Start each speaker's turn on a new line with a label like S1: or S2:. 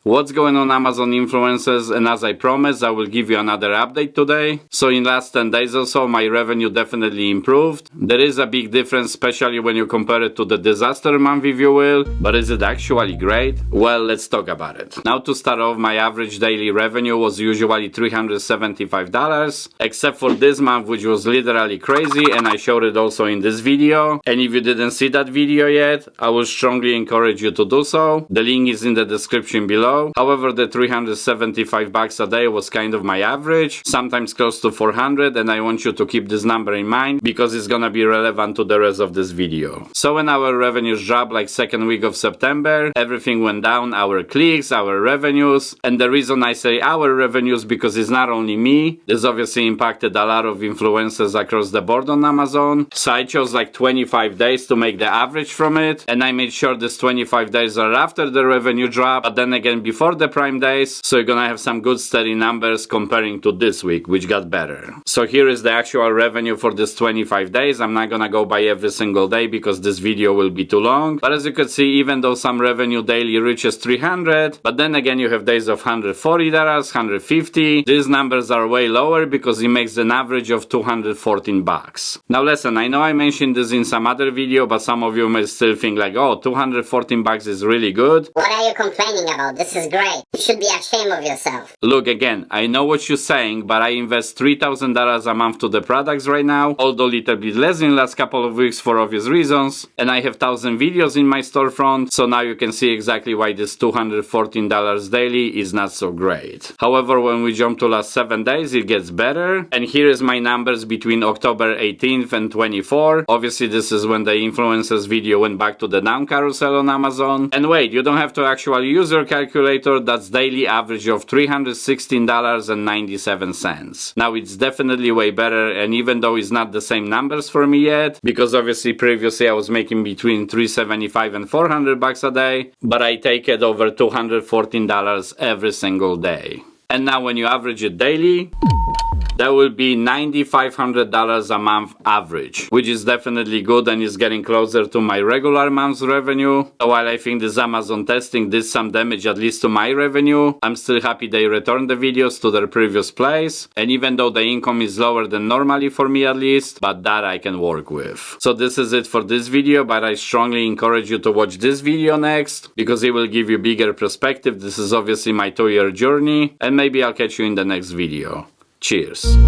S1: What's going on Amazon influencers, and as I promised, I will give you another update today. So in last 10 days or so, my revenue definitely improved. There is a big difference, especially when you compare it to the disaster month, if you will. But is it actually great? Well, let's talk about it. Now to start off, my average daily revenue was usually $375, except for this month, which was literally crazy, and I showed it also in this video. And if you didn't see that video yet, I would strongly encourage you to do so. The link is in the description below. However, the $375 a day was kind of my average, sometimes close to 400, and I want you to keep this number in mind because it's gonna be relevant to the rest of this video. So when our revenues dropped like second week of September, everything went down, our clicks, our revenues, and the reason I say our revenues because it's not only me, this obviously impacted a lot of influencers across the board on Amazon. So I chose like 25 days to make the average from it, and I made sure this 25 days are after the revenue drop, but then again before the Prime days, so you're gonna have some good steady numbers comparing to this week, which got better. So here is the actual revenue for this 25 days. I'm not gonna go by every single day because this video will be too long, but as you can see, even though some revenue daily reaches 300, but then again you have days of $140, $150, these numbers are way lower because it makes an average of $214. Now listen, I know I mentioned this in some other video, but some of you may still think like, oh, $214 is really good.
S2: What are you complaining about? This is great. You should be ashamed of yourself.
S1: Look, again, I know what you're saying, but I invest $3,000 a month to the products right now, although a little bit less in the last couple of weeks for obvious reasons, and I have 1,000 videos in my storefront, so now you can see exactly why this $214 daily is not so great. However, when we jump to last 7 days, it gets better, and here is my numbers between October 18th and 24. Obviously, this is when the influencers video went back to the down carousel on Amazon. And wait, you don't have to actually use your calculator. That's daily average of $316.97. Now it's definitely way better, and even though it's not the same numbers for me yet, because obviously previously I was making between $375 and $400 a day, but I take it over $214 every single day. And now when you average it daily, that will be $9,500 a month average, which is definitely good and is getting closer to my regular month's revenue. So while I think this Amazon testing did some damage at least to my revenue, I'm still happy they returned the videos to their previous place. And even though the income is lower than normally for me at least, but that I can work with. So this is it for this video, but I strongly encourage you to watch this video next because it will give you bigger perspective. This is obviously my 2-year journey, and maybe I'll catch you in the next video. Cheers.